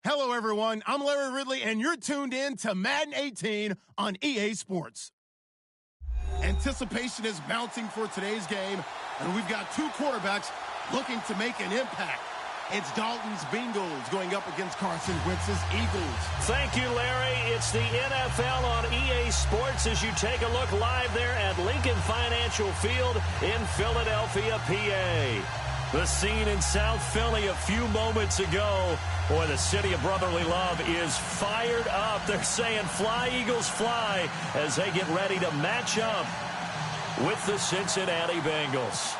Hello, everyone. I'm Larry Ridley, and you're tuned in to Madden 18 on EA Sports. Anticipation is mounting for today's game, and we've got two quarterbacks looking to make an impact. It's Dalton's Bengals going up against Carson Wentz's Eagles. Thank you, Larry. It's the NFL on EA Sports as you take a look live there at Lincoln Financial Field in Philadelphia, PA. The scene in South Philly a few moments ago. Boy, the city of brotherly love is fired up. They're saying, "Fly, Eagles, fly," as they get ready to match up with the Cincinnati Bengals.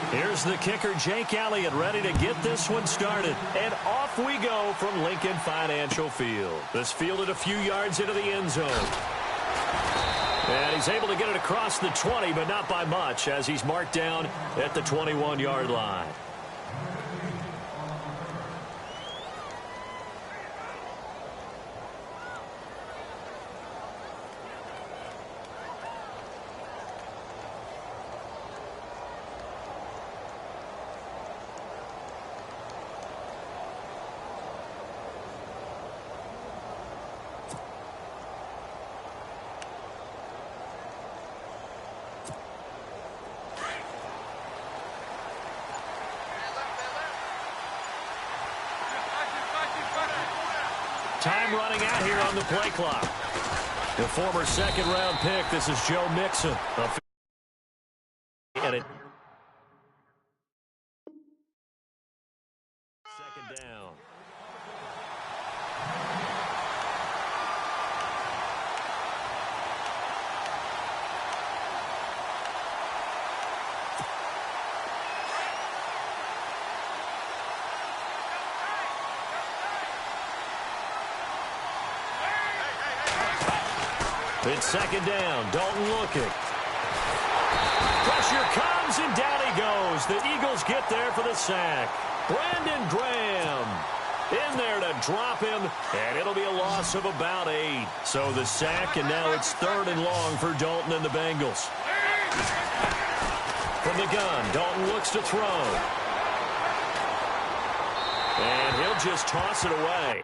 Here's the kicker, Jake Elliott, ready to get this one started. And off we go from Lincoln Financial Field. This fielded a few yards into the end zone. And he's able to get it across the 20, but not by much, as he's marked down at the 21-yard line. Time running out here on the play clock. The former second-round pick, this is Joe Mixon. And it second down. It's second down. Dalton looking. Pressure comes, and down he goes. The Eagles get there for the sack. Brandon Graham in there to drop him, and it'll be a loss of about 8. So the sack, and now it's 3rd and long for Dalton and the Bengals. From the gun, Dalton looks to throw. And he'll just toss it away.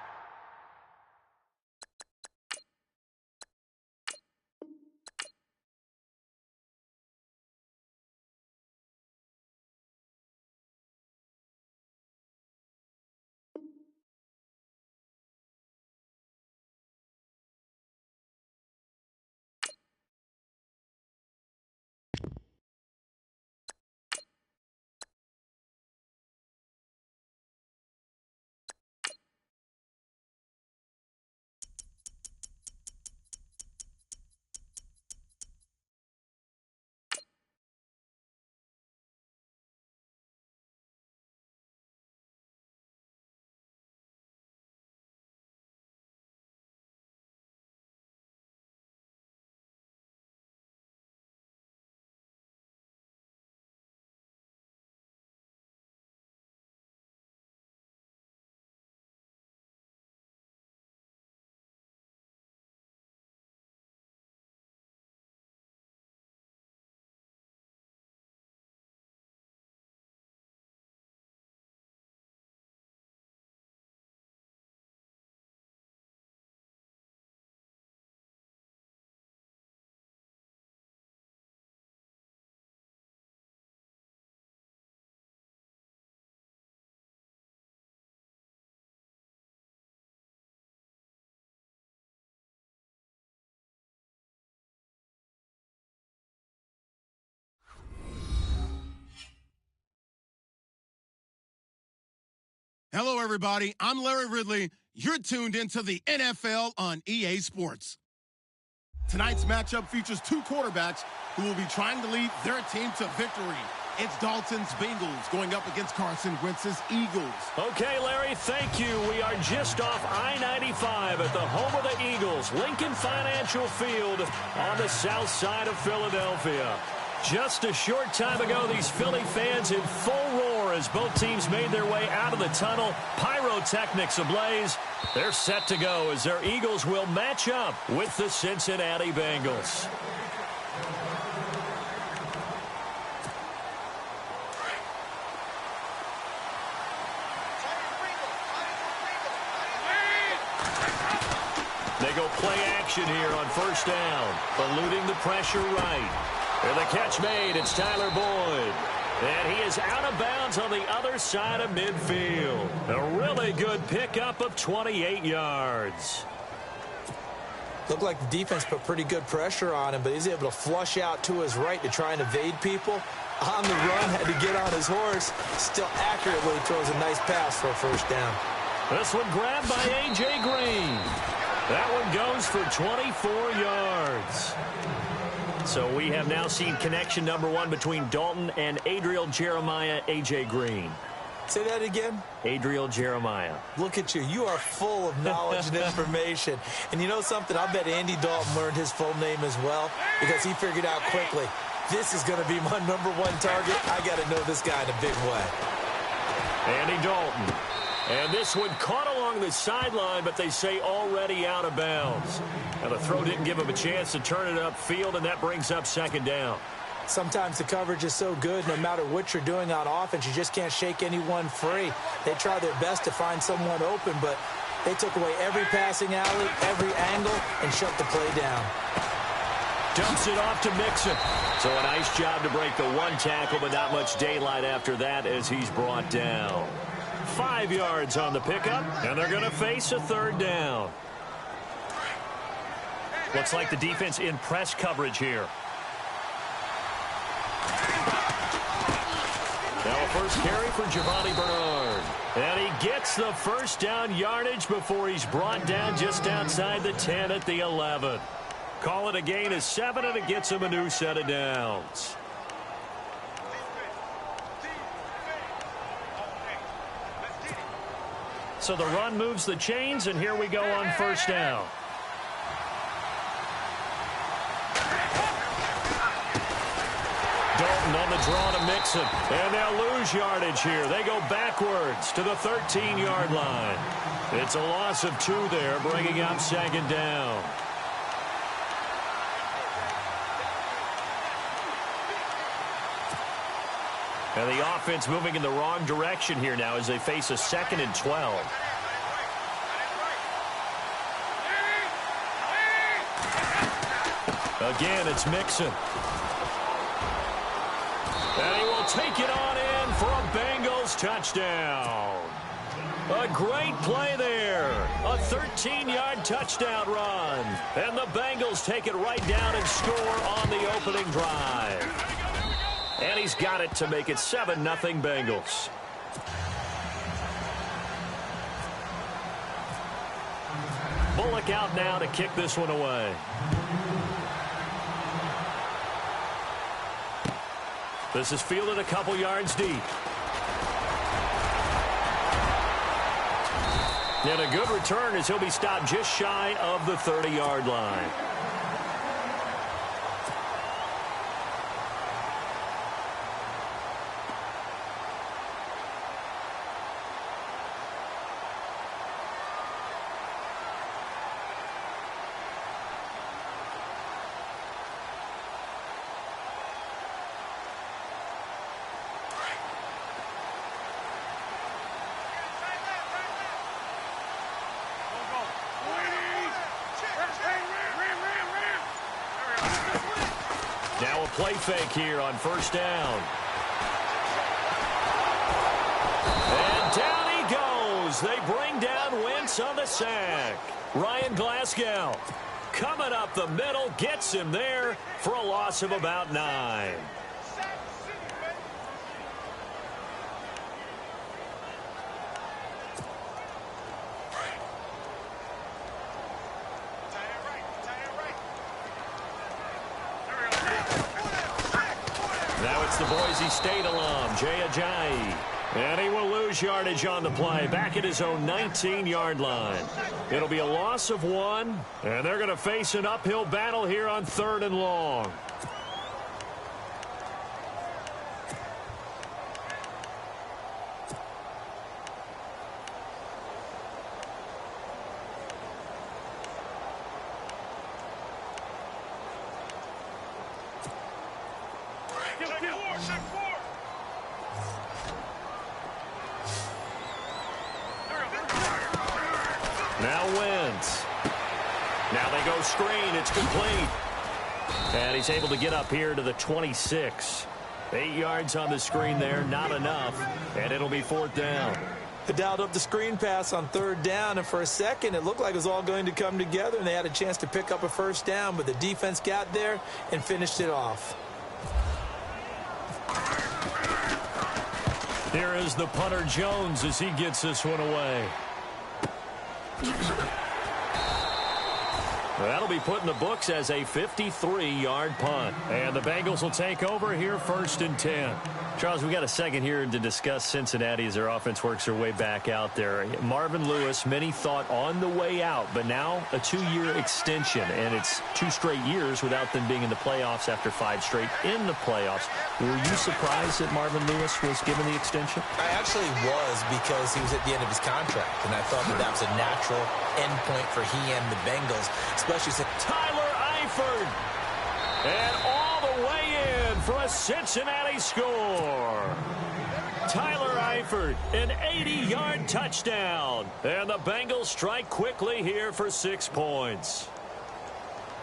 Hello, everybody. I'm Larry Ridley. You're tuned into the NFL on EA Sports. Tonight's matchup features two quarterbacks who will be trying to lead their team to victory. It's Dalton's Bengals going up against Carson Wentz's Eagles. Okay, Larry, thank you. We are just off I-95 at the home of the Eagles, Lincoln Financial Field on the south side of Philadelphia. Just a short time ago, these Philly fans in full roar as both teams made their way out of the tunnel. Pyrotechnics ablaze. They're set to go as their Eagles will match up with the Cincinnati Bengals. They go play action here on first down, eluding the pressure right. And the catch made, it's Tyler Boyd. And he is out of bounds on the other side of midfield. A really good pickup of 28 yards. Looked like the defense put pretty good pressure on him, but he's able to flush out to his right to try and evade people. On the run, had to get on his horse. Still accurately throws a nice pass for a first down. This one grabbed by A.J. Green. That one goes for 24 yards. So we have now seen connection number 1 between Dalton and Adriel Jeremiah, A.J. Green. Say that again? Adriel Jeremiah. Look at you. You are full of knowledge and information. And you know something? I bet Andy Dalton learned his full name as well because he figured out quickly, this is going to be my number 1 target. I got to know this guy in a big way. Andy Dalton. And this one caught along the sideline, but they say already out of bounds. Now the throw didn't give him a chance to turn it upfield, and that brings up second down. Sometimes the coverage is so good, no matter what you're doing on offense, you just can't shake anyone free. They try their best to find someone open, but they took away every passing alley, every angle, and shut the play down. Dumps it off to Mixon. So a nice job to break the 1 tackle, but not much daylight after that as he's brought down. 5 yards on the pickup, and they're going to face a third down. Looks like the defense in press coverage here. Now a first carry for Giovanni Bernard. And he gets the first down yardage before he's brought down just outside the 10 at the 11. Call it a gain of 7, and it gets him a new set of downs. So the run moves the chains, and here we go on first down. Dalton on the draw to Mixon, and they'll lose yardage here. They go backwards to the 13-yard line. It's a loss of 2 there, bringing up second down. And the offense moving in the wrong direction here now as they face a 2nd and 12. Again, it's Mixon. And he will take it on in for a Bengals touchdown. A great play there. A 13-yard touchdown run. And the Bengals take it right down and score on the opening drive. And he's got it to make it 7-0 Bengals. Bullock out now to kick this one away. This is fielded a couple yards deep. And a good return as he'll be stopped just shy of the 30-yard line. Now a play fake here on first down. And down he goes. They bring down Wentz on the sack. Ryan Glasgow coming up the middle, gets him there for a loss of about 9. Now it's the Boise State alum, Jay Ajayi. And he will lose yardage on the play, back at his own 19-yard line. It'll be a loss of 1, and they're going to face an uphill battle here on 3rd and long. Now Wentz. Now they go screen. It's complete. And he's able to get up here to the 26. 8 yards on the screen there, not enough. And it'll be 4th down. They dialed up the screen pass on 3rd down, and for a second it looked like it was all going to come together, and they had a chance to pick up a 1st down, but the defense got there and finished it off. Here is the punter Jones as he gets this one away. That'll be put in the books as a 53-yard punt. And the Bengals will take over here 1st and 10. Charles, we got a second here to discuss Cincinnati as their offense works their way back out there. Marvin Lewis, many thought on the way out, but now a 2-year extension, and it's 2 straight years without them being in the playoffs after 5 straight in the playoffs. Were you surprised that Marvin Lewis was given the extension? I actually was, because he was at the end of his contract, and I thought that was a natural end point for he and the Bengals, especially since Tyler Eifert. And all the way in for a Cincinnati score. Tyler Eifert, an 80-yard touchdown. And the Bengals strike quickly here for 6 points.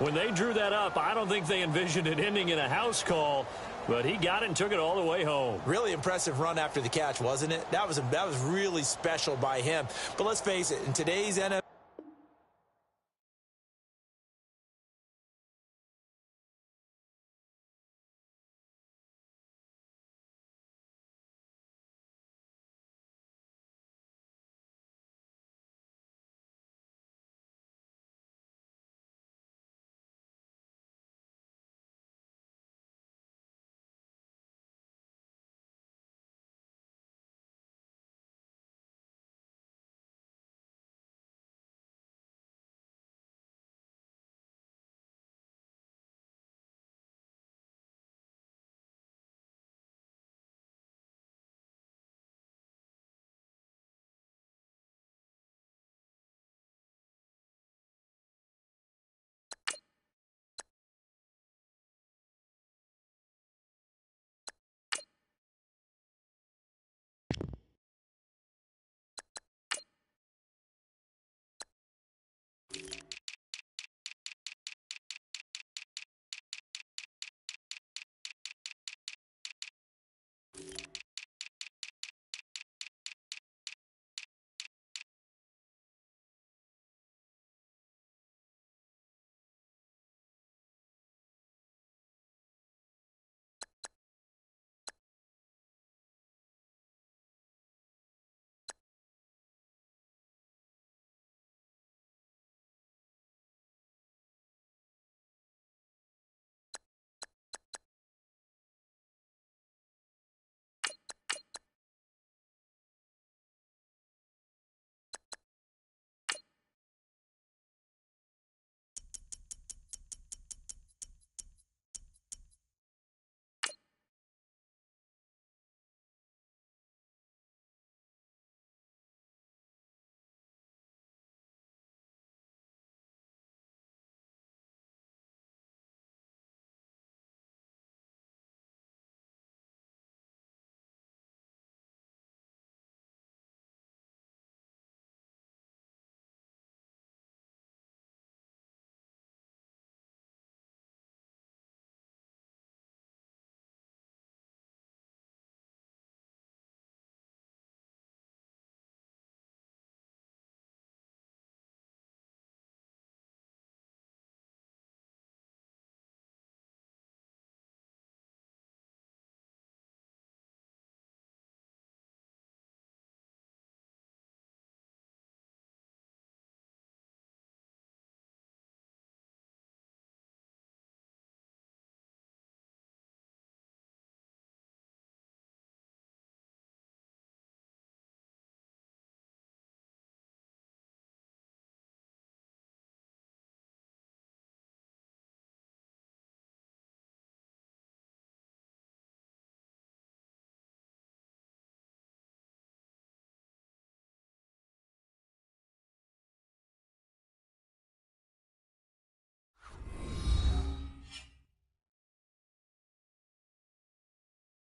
When they drew that up, I don't think they envisioned it ending in a house call, but he got it and took it all the way home. Really impressive run after the catch, wasn't it? That was really special by him. But let's face it, in today's NFL,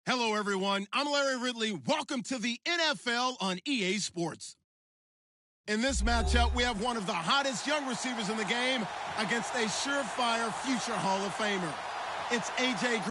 Hello, everyone. I'm Larry Ridley. Welcome to the NFL on EA Sports. In this matchup, we have one of the hottest young receivers in the game against a surefire future Hall of Famer. It's A.J.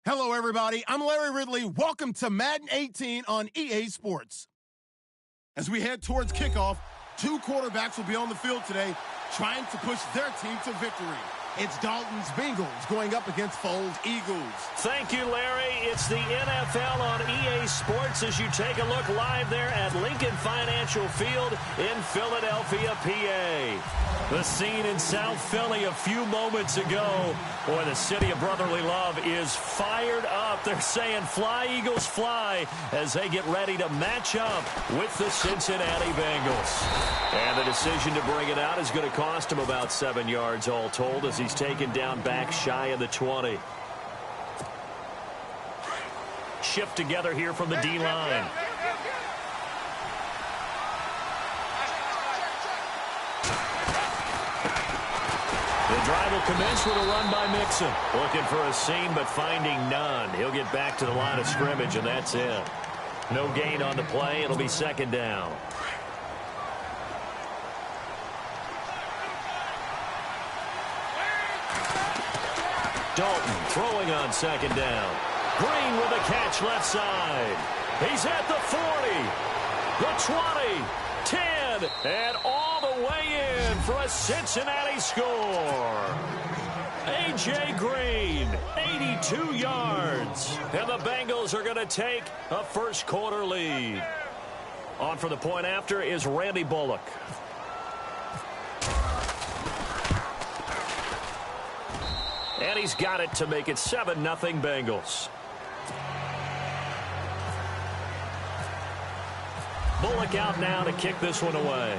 Hello, everybody. I'm Larry Ridley. Welcome to Madden 18 on EA Sports. As we head towards kickoff, two quarterbacks will be on the field today trying to push their team to victory. It's Dalton's Bengals going up against Foles' Eagles. Thank you, Larry. It's the NFL on EA Sports as you take a look live there at Lincoln Financial Field in Philadelphia, PA. The scene in South Philly a few moments ago. Boy, the city of brotherly love is fired up. They're saying, "Fly, Eagles, fly," as they get ready to match up with the Cincinnati Bengals. And the decision to bring it out is going to cost him about 7 yards all told as he's taken down back shy of the 20. Shift together here from the D-line. The drive will commence with a run by Mixon. Looking for a seam, but finding none. He'll get back to the line of scrimmage, and that's it. No gain on the play. It'll be second down. Dalton throwing on second down. Green with a catch left side. He's at the 40, the 20, 10, and all the way in for a Cincinnati score. A.J. Green, 82 yards. And the Bengals are going to take a first quarter lead. On for the point after is Randy Bullock. And he's got it to make it 7-0 Bengals. Bullock out now to kick this one away.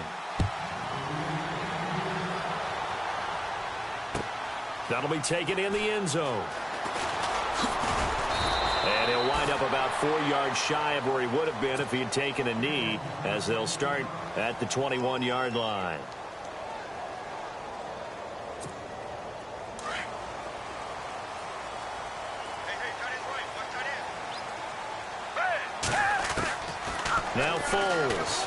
That'll be taken in the end zone. And he'll wind up about 4 yards shy of where he would have been if he had taken a knee, as they'll start at the 21-yard line. Now Foles.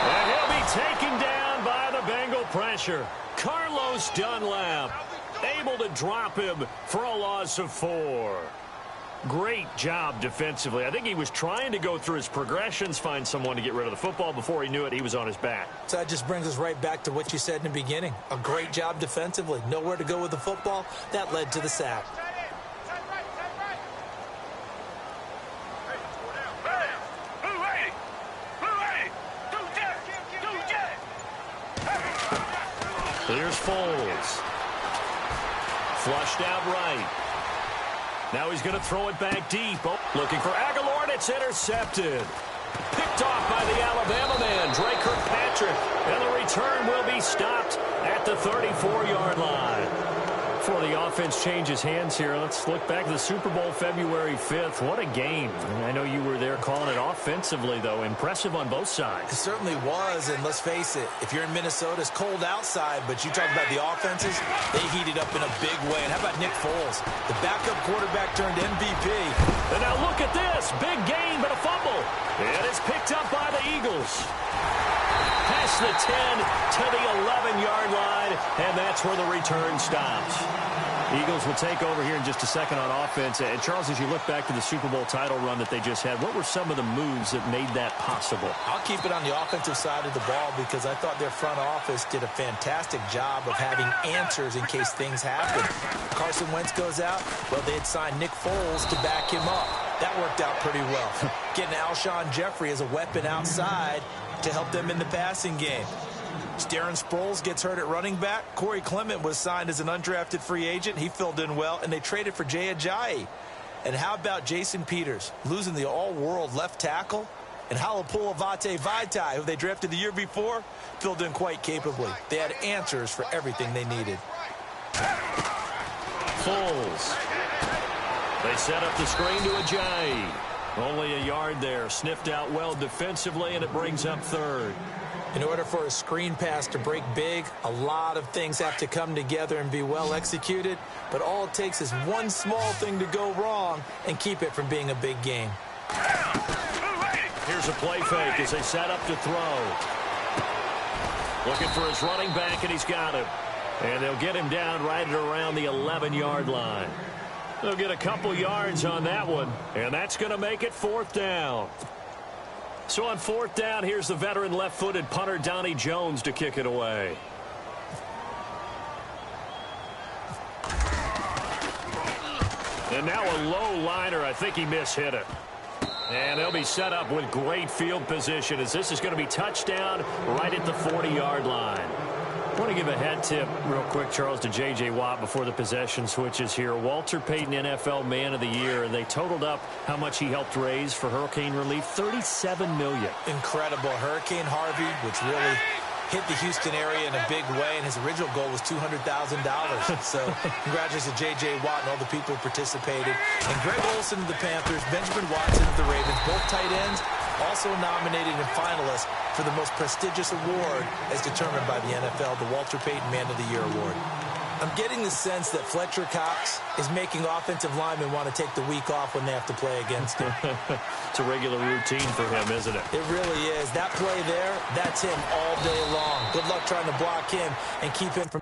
And he'll be taken down by the Bengal pressure. Carlos Dunlap able to drop him for a loss of 4. Great job defensively. I think he was trying to go through his progressions, find someone to get rid of the football. Before he knew it, he was on his back. So that just brings us right back to what you said in the beginning. A great job defensively. Nowhere to go with the football. That led to the sack. Here's Foles. Flushed out right. Now he's going to throw it back deep. Oh, looking for Aguilar, and it's intercepted. Picked off by the Alabama man, Drake Kirkpatrick. And the return will be stopped at the 34-yard line. Before the offense changes hands here, let's look back to the Super Bowl February 5th. What a game. I know you were there calling it offensively, though. Impressive on both sides. It certainly was, and let's face it, if you're in Minnesota, it's cold outside, but you talk about the offenses, they heated up in a big way. And how about Nick Foles, the backup quarterback turned MVP. And now look at this. Big gain, but a fumble. And it's picked up by the Eagles. Past the 10 to the 11-yard line, and that's where the return stops. Eagles will take over here in just a second on offense. And, Charles, as you look back to the Super Bowl title run that they just had, what were some of the moves that made that possible? I'll keep it on the offensive side of the ball because I thought their front office did a fantastic job of having answers in case things happen. Carson Wentz goes out. Well, they had signed Nick Foles to back him up. That worked out pretty well. Getting Alshon Jeffrey as a weapon outside to help them in the passing game. Darren Sproles gets hurt at running back. Corey Clement was signed as an undrafted free agent. He filled in well, and they traded for Jay Ajayi. And how about Jason Peters losing the all-world left tackle? And Halapoulivaati Vaitai, who they drafted the year before, filled in quite capably. They had answers for everything they needed. Foles. They set up the screen to Ajayi. Only a yard there. Sniffed out well defensively, and it brings up third. In order for a screen pass to break big, a lot of things have to come together and be well executed. But all it takes is one small thing to go wrong and keep it from being a big game. Here's a play fake as they set up to throw. Looking for his running back, and he's got him. And they'll get him down right at around the 11-yard line. They'll get a couple yards on that one, and that's going to make it fourth down. So on fourth down, here's the veteran left-footed punter Donnie Jones to kick it away. And now a low liner. I think he mishit it. And they'll be set up with great field position as this is going to be touchdown right at the 40-yard line. I want to give a head tip real quick, Charles, to J.J. Watt before the possession switches here. Walter Payton, NFL Man of the Year, and they totaled up how much he helped raise for hurricane relief, $37 million. Incredible. Hurricane Harvey, which really hit the Houston area in a big way, and his original goal was $200,000. So congratulations to J.J. Watt and all the people who participated. And Greg Olsen of the Panthers, Benjamin Watson of the Ravens, both tight ends, also nominated and finalists for the most prestigious award as determined by the NFL, the Walter Payton Man of the Year Award. I'm getting the sense that Fletcher Cox is making offensive linemen want to take the week off when they have to play against him. It's a regular routine for him, isn't it? It really is. That play there, that's him all day long. Good luck trying to block him and keep him from...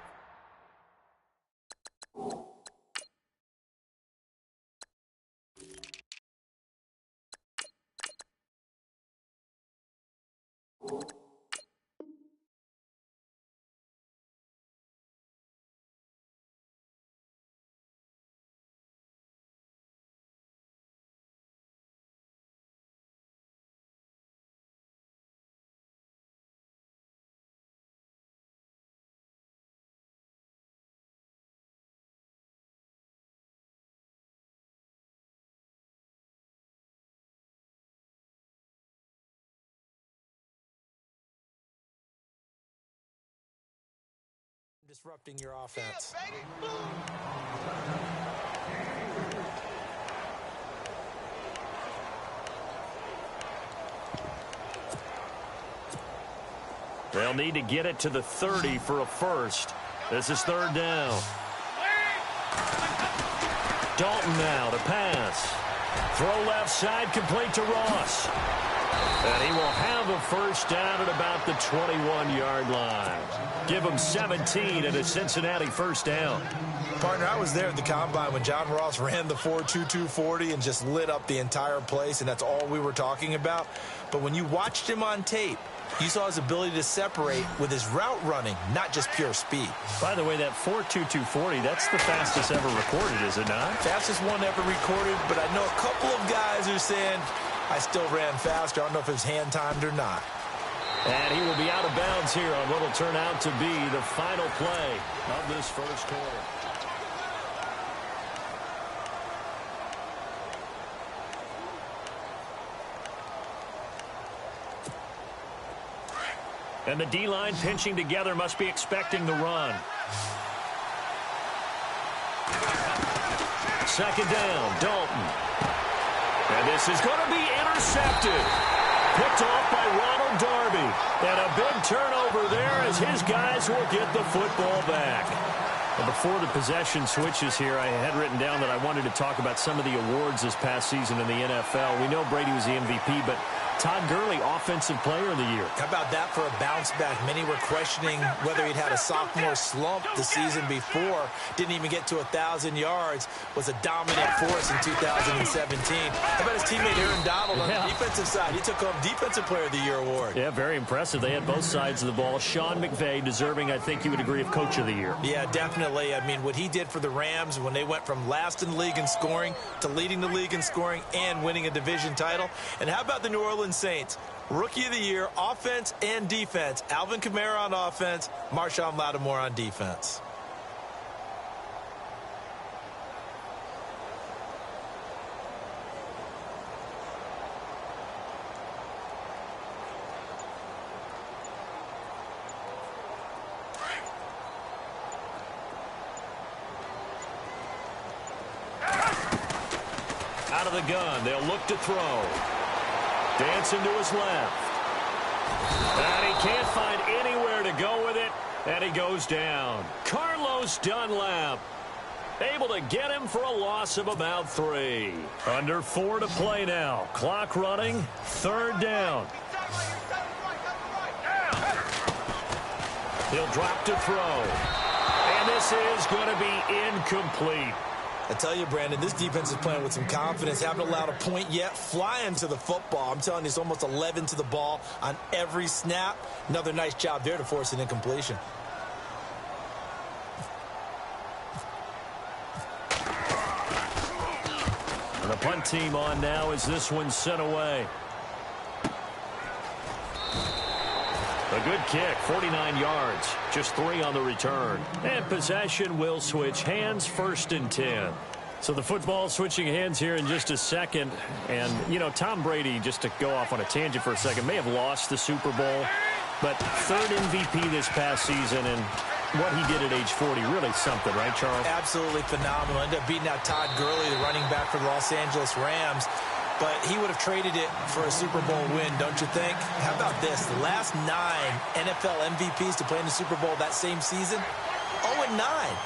disrupting your offense. They'll need to get it to the 30 for a first. This is third down. Dalton now to pass. Throw left side, complete to Ross. And he will have a first down at about the 21-yard line. Give him 17 and a Cincinnati first down. Partner, I was there at the Combine when John Ross ran the 4.22 40 and just lit up the entire place, and that's all we were talking about. But when you watched him on tape, you saw his ability to separate with his route running, not just pure speed. By the way, that 4.22 40, that's the fastest ever recorded, is it not? Fastest one ever recorded, but I know a couple of guys are saying, I still ran faster. I don't know if it was hand-timed or not. And he will be out of bounds here on what will turn out to be the final play of this first quarter. And the D-line pinching together must be expecting the run. Second down, Dalton. And this is going to be intercepted. Picked off by Ronald Darby. And a big turnover there as his guys will get the football back. And before the possession switches here, I had written down that I wanted to talk about some of the awards this past season in the NFL. We know Brady was the MVP, but Todd Gurley, Offensive Player of the Year. How about that for a bounce back? Many were questioning whether he'd had a sophomore slump the season before. Didn't even get to 1,000 yards. Was a dominant force in 2017. How about his teammate Aaron Donald on the defensive side? He took home Defensive Player of the Year award. Yeah, very impressive. They had both sides of the ball. Sean McVay deserving, I think you would agree, of Coach of the Year. Yeah, definitely. I mean, what he did for the Rams when they went from last in the league in scoring to leading the league in scoring and winning a division title. And how about the New Orleans Saints? Rookie of the Year, offense and defense. Alvin Kamara on offense, Marshawn Lattimore on defense. Out of the gun, they'll look to throw. Dancing to his left. And he can't find anywhere to go with it, and he goes down. Carlos Dunlap able to get him for a loss of about 3. Under 4 to play now. Clock running, 3rd down. He'll drop to throw. And this is going to be incomplete. I tell you, Brandon, this defense is playing with some confidence. Haven't allowed a point yet. Flying to the football. I'm telling you, it's almost 11 to the ball on every snap. Another nice job there to force an incompletion. And the punt team on now as this one's sent away. A good kick, 49 yards, just 3 on the return. And possession will switch hands, 1st and 10. So the football switching hands here in just a second. And, you know, Tom Brady, just to go off on a tangent for a second, may have lost the Super Bowl. But 3rd MVP this past season, and what he did at age 40, really something, right, Charles? Absolutely phenomenal. Ended up beating out Todd Gurley, the running back for the Los Angeles Rams. But he would have traded it for a Super Bowl win, don't you think? How about this? The last 9 NFL MVPs to play in the Super Bowl that same season, 0-9.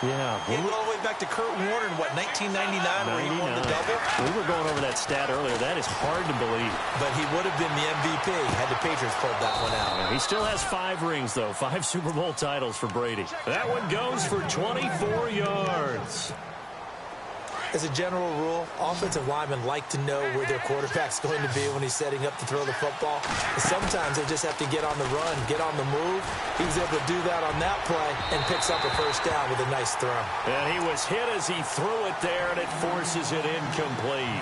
Yeah. He went all the way back to Kurt Warner in, 1999, where he won the double? We were going over that stat earlier. That is hard to believe. But he would have been the MVP had the Patriots pulled that one out. Yeah, he still has 5 rings, though. 5 Super Bowl titles for Brady. That one goes for 24 yards. As a general rule, offensive linemen like to know where their quarterback's going to be when he's setting up to throw the football. But sometimes they just have to get on the run, get on the move. He was able to do that on that play and picks up a 1st down with a nice throw. And he was hit as he threw it there, and it forces it incomplete.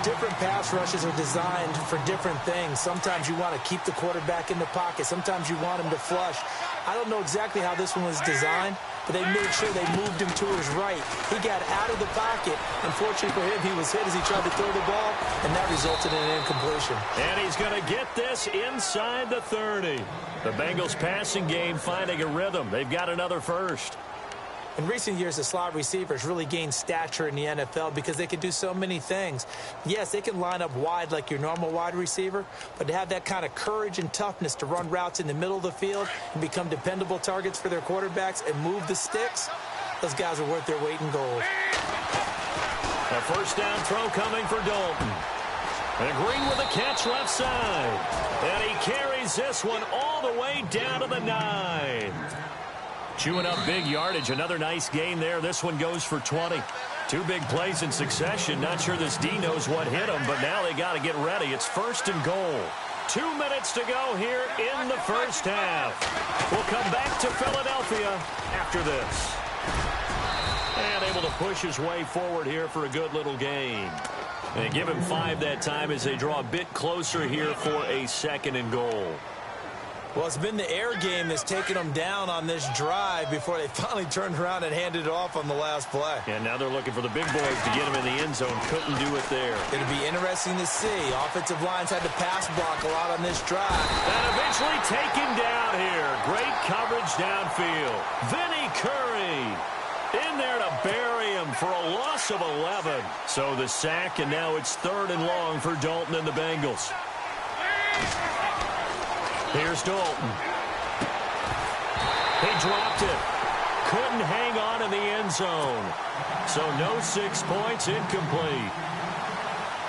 Different pass rushes are designed for different things. Sometimes you want to keep the quarterback in the pocket. Sometimes you want him to flush. I don't know exactly how this one was designed, but they made sure they moved him to his right. He got out of the pocket. Unfortunately for him, he was hit as he tried to throw the ball, and that resulted in an incompletion. And he's going to get this inside the 30. The Bengals passing game finding a rhythm. They've got another 1st. In recent years, the slot receivers really gained stature in the NFL because they can do so many things. Yes, they can line up wide like your normal wide receiver, but to have that kind of courage and toughness to run routes in the middle of the field and become dependable targets for their quarterbacks and move the sticks, those guys are worth their weight in gold. A 1st down throw coming for Dalton. And Green with a catch left side. And he carries this one all the way down to the 9. Chewing up big yardage. Another nice gain there. This one goes for 20. 2 big plays in succession. Not sure this D knows what hit him, but now they got to get ready. It's 1st and goal. 2 minutes to go here in the 1st half. We'll come back to Philadelphia after this. And able to push his way forward here for a good little gain. And they give him 5 that time as they draw a bit closer here for a 2nd and goal. Well, it's been the air game that's taken them down on this drive before they finally turned around and handed it off on the last play. And now they're looking for the big boys to get him in the end zone. Couldn't do it there. It'll be interesting to see. Offensive lines had to pass block a lot on this drive. And eventually taken down here. Great coverage downfield. Vinny Curry in there to bury him for a loss of 11. So the sack, and now it's 3rd and long for Dalton and the Bengals. Here's Dalton. He dropped it. Couldn't hang on in the end zone. So no 6 points, incomplete.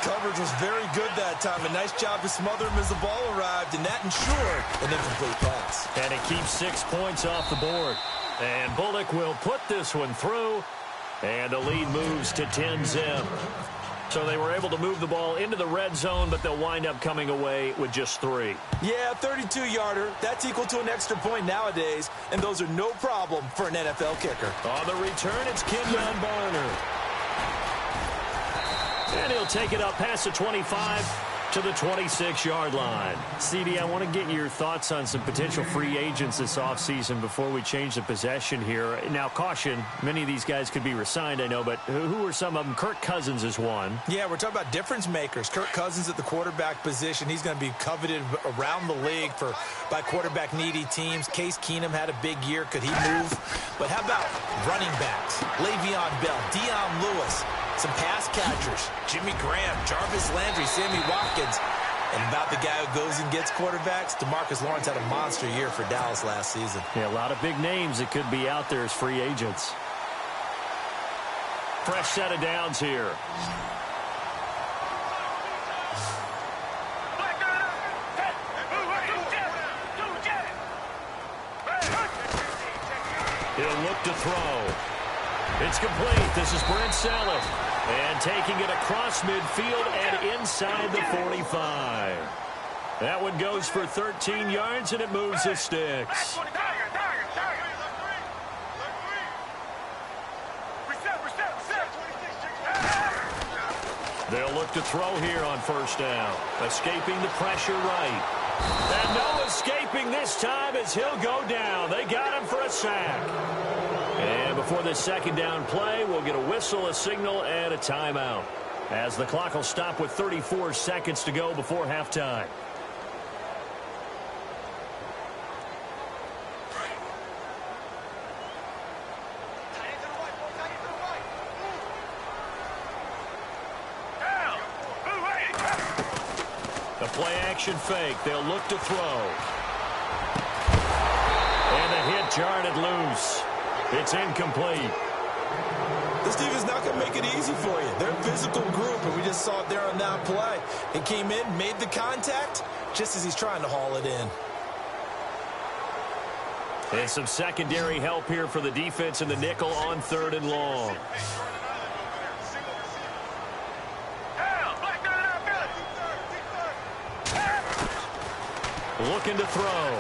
Coverage was very good that time. A nice job to smother him as the ball arrived, and that ensured an incomplete pass. And it keeps 6 points off the board. And Bullock will put this one through, and the lead moves to 10-zip. So they were able to move the ball into the red zone, but they'll wind up coming away with just 3. Yeah, 32-yarder. That's equal to an extra point nowadays, and those are no problem for an NFL kicker. On the return, it's Kenyon Barner. And he'll take it up past the 25 to the 26-yard line. CD, I want to get your thoughts on some potential free agents this offseason before we change the possession here. Now, caution, many of these guys could be re-signed, I know, but who are some of them? Kirk Cousins is one. Yeah, we're talking about difference makers. Kirk Cousins at the quarterback position. He's going to be coveted around the league by quarterback-needy teams. Case Keenum had a big year. Could he move? But how about running backs? Le'Veon Bell, Dion Lewis, some pass catchers, Jimmy Graham, Jarvis Landry, Sammy Watkins. And about the guy who goes and gets quarterbacks, DeMarcus Lawrence had a monster year for Dallas last season. Yeah, a lot of big names that could be out there as free agents. Fresh set of downs here. He'll look to throw. It's complete. This is Brent Saleh. And taking it across midfield and inside the 45. That one goes for 13 yards, and it moves the sticks. They'll look to throw here on first down. Escaping the pressure right. And no escaping this time as he'll go down. They got him for a sack. And before this second down play, we'll get a whistle, a signal, and a timeout, as the clock will stop with 34 seconds to go before halftime. The play-action fake. They'll look to throw. And the hit jarred loose. It's incomplete. This defense is not going to make it easy for you. They're a physical group, and we just saw it there on that play. It came in, made the contact, just as he's trying to haul it in. And some secondary help here for the defense in the nickel on 3rd and long. Looking to throw.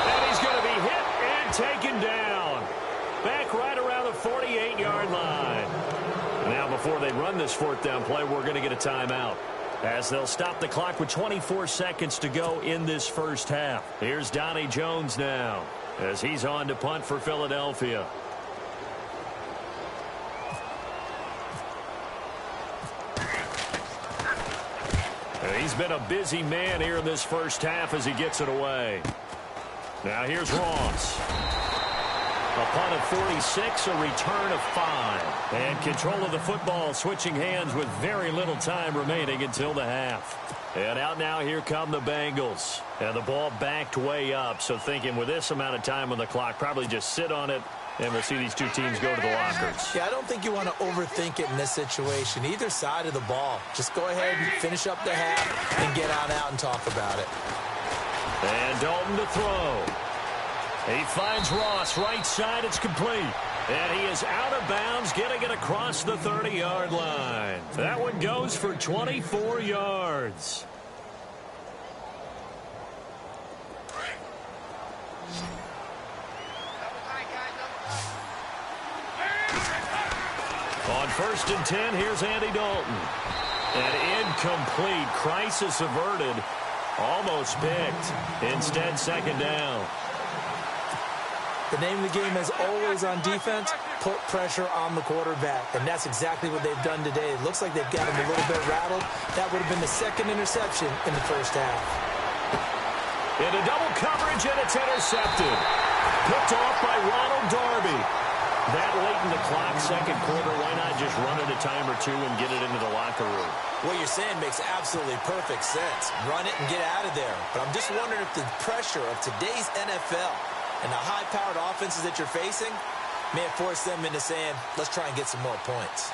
And he's going to be hit and taken down. Back right around the 48-yard line. Now, before they run this 4th down play, we're going to get a timeout, as they'll stop the clock with 24 seconds to go in this first half. Here's Donnie Jones now, as he's on to punt for Philadelphia. He's been a busy man here in this first half as he gets it away. Now here's Ross. A punt of 46, a return of 5. And control of the football switching hands with very little time remaining until the half. And out now, here come the Bengals. And the ball backed way up, so thinking with this amount of time on the clock, probably just sit on it, and we'll see these two teams go to the lockers. Yeah, I don't think you want to overthink it in this situation. Either side of the ball. Just go ahead and finish up the half and get on out and talk about it. And Dalton to throw. He finds Ross right side. It's complete. And he is out of bounds, getting it across the 30-yard line. That one goes for 24 yards. On 1st and 10, here's Andy Dalton. An incomplete, crisis averted Almost picked. Instead, second down. The name of the game is always on defense, put pressure on the quarterback. And that's exactly what they've done today. It looks like they've got him a little bit rattled. That would have been the second interception in the first half. Into double coverage, and it's intercepted. Picked off by Ronald Darby. That late in the clock, second quarter, why not just run it a time or two and get it into the locker room? What you're saying makes absolutely perfect sense. Run it and get out of there. But I'm just wondering if the pressure of today's NFL and the high-powered offenses that you're facing may have forced them into saying, let's try and get some more points.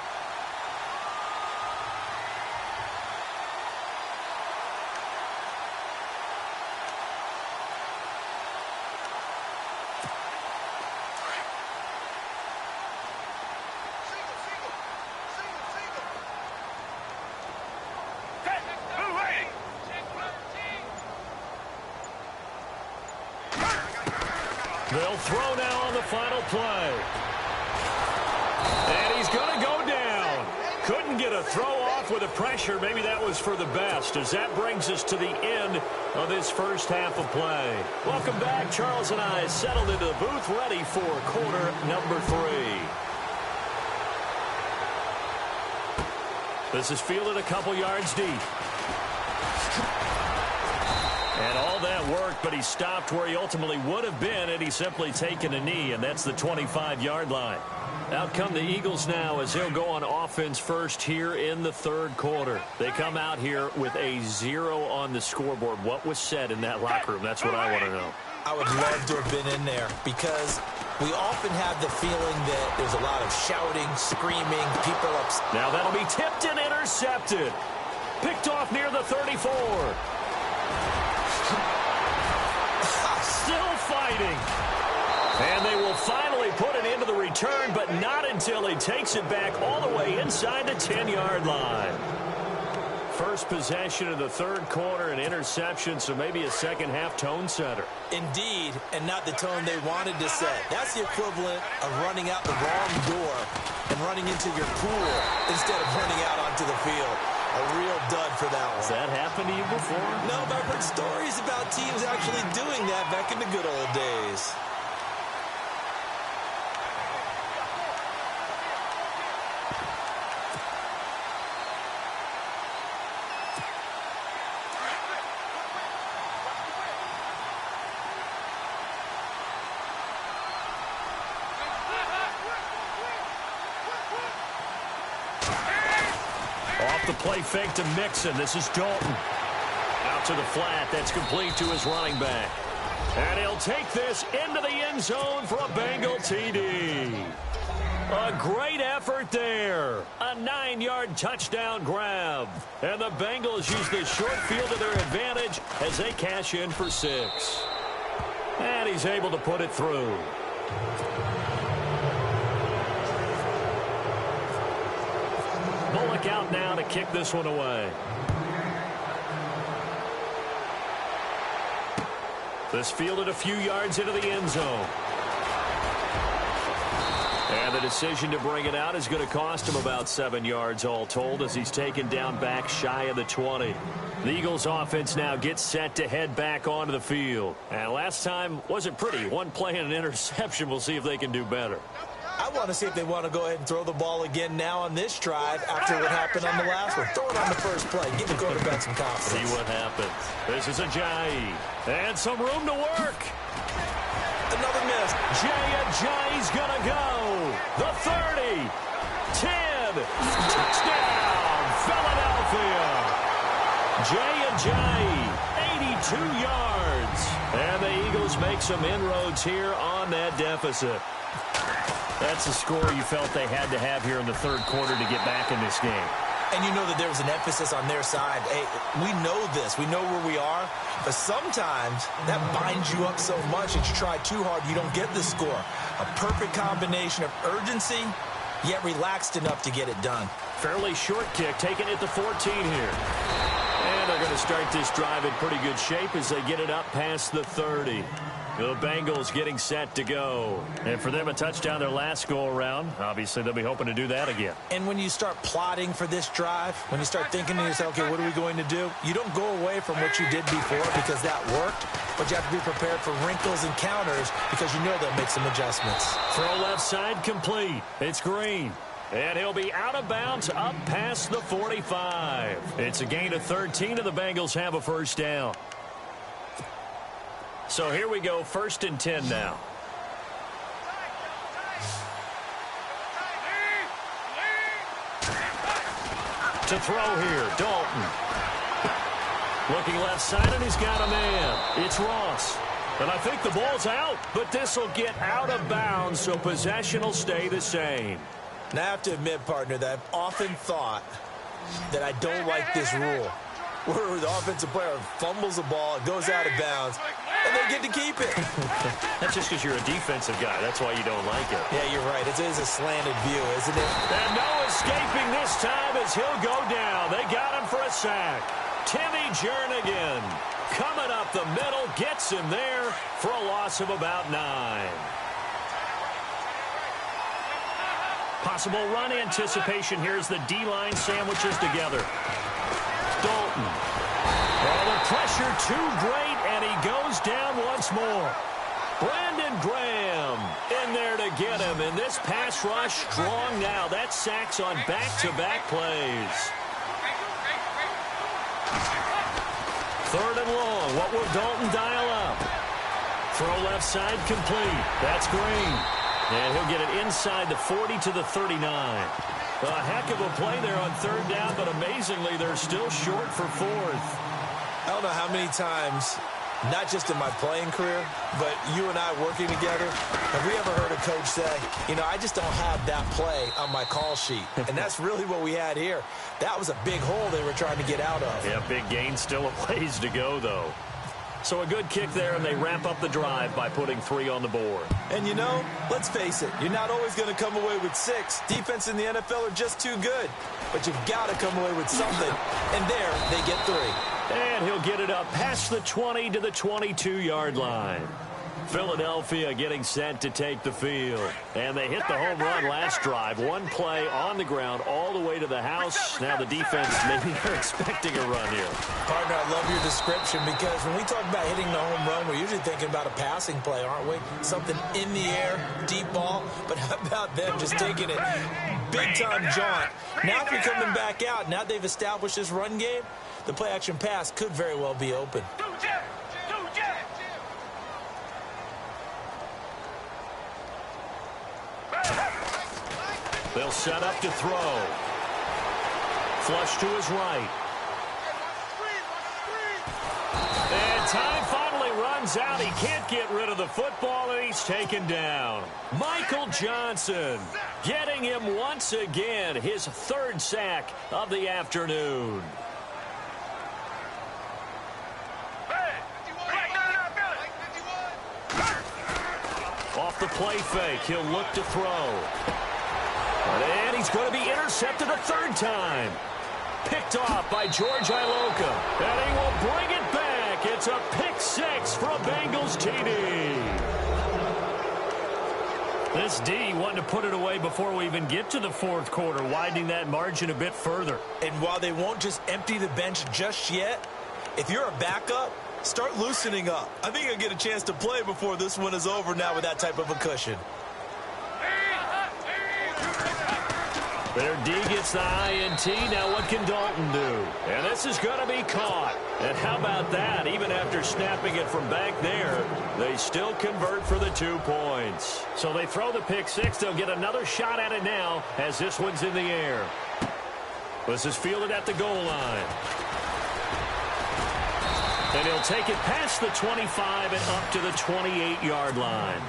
They'll throw now on the final play. And he's going to go down. Couldn't get a throw off with the pressure. Maybe that was for the best, as that brings us to the end of this first half of play. Welcome back. Charles and I settled into the booth, ready for quarter number 3. This is fielded a couple yards deep. And all that worked, but he stopped where he ultimately would have been had he simply taken a knee, and that's the 25-yard line. Out come the Eagles now as they'll go on offense first here in the third quarter. They come out here with a 0 on the scoreboard. What was said in that locker room? That's what I want to know. I would love to have been in there because we often have the feeling that there's a lot of shouting, screaming, people upset. Now that'll be tipped and intercepted. Picked off near the 34. Still fighting. And they will finally put it into the return, but not until he takes it back all the way inside the 10-yard line. First possession of the third quarter, an interception, so maybe a second-half tone setter. Indeed, and not the tone they wanted to set. That's the equivalent of running out the wrong door and running into your pool instead of running out onto the field. A real dud for that one. Has that happened to you before? No, but I've heard stories about teams actually doing that back in the good old days. Off the play fake to Mixon. This is Dalton. Out to the flat. That's complete to his running back. And he'll take this into the end zone for a Bengal TD. A great effort there. A 9-yard touchdown grab. And the Bengals use the short field to their advantage as they cash in for 6. And he's able to put it through. Bullock out now to kick this one away. This fielded a few yards into the end zone. And the decision to bring it out is going to cost him about 7 yards all told as he's taken down back shy of the 20. The Eagles offense now gets set to head back onto the field. And last time wasn't pretty. One play and an interception. We'll see if they can do better. I want to see if they want to go ahead and throw the ball again now on this drive after what happened on the last one. Throw it on the first play. Give the quarterback some confidence. See what happens. This is Ajayi. And some room to work. Another miss. Ajayi's going to go. The 30. 10. Touchdown, Philadelphia. Ajayi, 82 yards. And the Eagles make some inroads here on that deficit. That's a score you felt they had to have here in the third quarter to get back in this game. And you know that there was an emphasis on their side. Hey, we know this. We know where we are. But sometimes that binds you up so much that you try too hard, you don't get the score. A perfect combination of urgency, yet relaxed enough to get it done. Fairly short kick, taking it to 14 here. And they're going to start this drive in pretty good shape as they get it up past the 30. The Bengals getting set to go. And for them, a touchdown their last go-around. Obviously, they'll be hoping to do that again. And when you start plotting for this drive, when you start thinking to yourself, okay, what are we going to do? You don't go away from what you did before because that worked, but you have to be prepared for wrinkles and counters because you know they'll make some adjustments. Throw left side complete. It's Green. And he'll be out of bounds up past the 45. It's a gain of 13, and the Bengals have a first down. So here we go, 1st and 10 now. To throw here, Dalton. Looking left side, and he's got a man. It's Ross. And I think the ball's out, but this will get out of bounds, so possession will stay the same. Now, I have to admit, partner, that I've often thought that I don't like this rule, where the offensive player fumbles the ball, it goes out of bounds, and they get to keep it. That's just because you're a defensive guy. That's why you don't like it. Yeah, you're right. It is a slanted view, isn't it? And no escaping this time as he'll go down. They got him for a sack. Timmy Jernigan coming up the middle, gets him there for a loss of about 9. Possible run anticipation here as the D-line sandwiches together. Dalton. Oh, the pressure too great, and he goes down once more. Brandon Graham in there to get him, and this pass rush strong now. That's sacks on back-to-back plays. 3rd and long. What will Dalton dial up? Throw left side complete. That's Green. And he'll get it inside the 40 to the 39. A heck of a play there on 3rd down, but amazingly, they're still short for 4th. I don't know how many times, not just in my playing career, but you and I working together, have we ever heard a coach say, you know, I just don't have that play on my call sheet. And that's really what we had here. That was a big hole they were trying to get out of. Yeah, big gain, still a ways to go, though. So a good kick there, and they wrap up the drive by putting 3 on the board. And, you know, let's face it, you're not always going to come away with 6. Defense in the NFL are just too good. But you've got to come away with something. And there, they get 3. And he'll get it up past the 20 to the 22-yard line. Philadelphia getting set to take the field. And they hit the home run last drive. One play on the ground all the way to the house. Now the defense, maybe they're expecting a run here. Partner, I love your description because when we talk about hitting the home run, we're usually thinking about a passing play, aren't we? Something in the air, deep ball. But how about them just taking it big-time jaunt? Now if you're coming back out, now they've established this run game, the play-action pass could very well be open. They'll set up to throw. Flush to his right. And time finally runs out. He can't get rid of the football, and he's taken down. Michael Johnson getting him once again, his 3rd sack of the afternoon. Off the play fake, he'll look to throw. And he's going to be intercepted a 3rd time. Picked off by George Iloka. And he will bring it back. It's a pick 6 for a Bengals TD. This D wanted to put it away before we even get to the 4th quarter, widening that margin a bit further. And while they won't just empty the bench just yet, if you're a backup, start loosening up. I think you'll get a chance to play before this one is over now with that type of a cushion. Their D gets the INT. Now what can Dalton do? And this is going to be caught. And how about that? Even after snapping it from back there, they still convert for the 2 points. So they throw the pick 6. They'll get another shot at it now as this one's in the air. This is fielded at the goal line. And he'll take it past the 25 and up to the 28-yard line.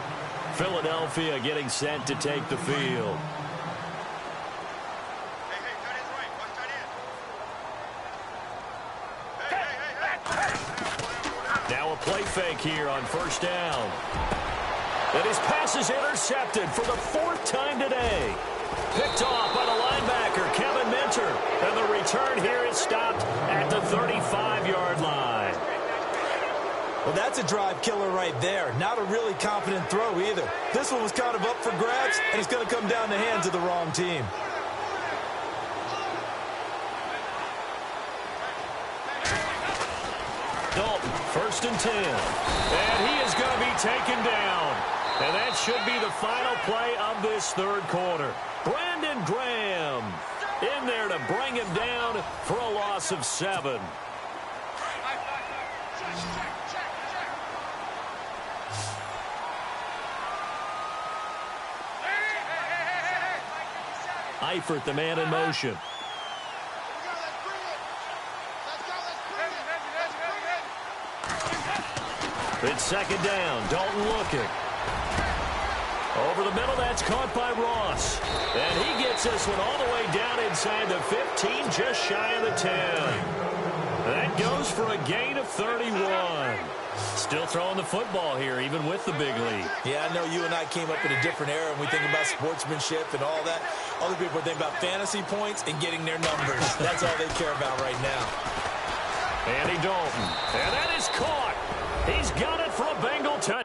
Philadelphia getting set to take the field. Now a play fake here on 1st down. And his pass is intercepted for the 4th time today. Picked off by the linebacker, Kevin Minter. And the return here is stopped at the 35-yard line. Well, that's a drive killer right there. Not a really confident throw either. This one was kind of up for grabs, and it's going to come down the hands of the wrong team. Dalton, 1st and 10. And he is going to be taken down. And that should be the final play of this 3rd quarter. Brandon Graham in there to bring him down for a loss of 7. Eifert, the man in motion. It's 2nd down. Dalton looking. Over the middle, that's caught by Ross. And he gets this one all the way down inside the 15, just shy of the 10. That goes for a gain of 31. Still throwing the football here, even with the big lead. Yeah, I know you and I came up in a different era, and we think about sportsmanship and all that. Other people think about fantasy points and getting their numbers. That's all they care about right now. Andy Dalton. And that is caught. He's got it for a Bengal touchdown.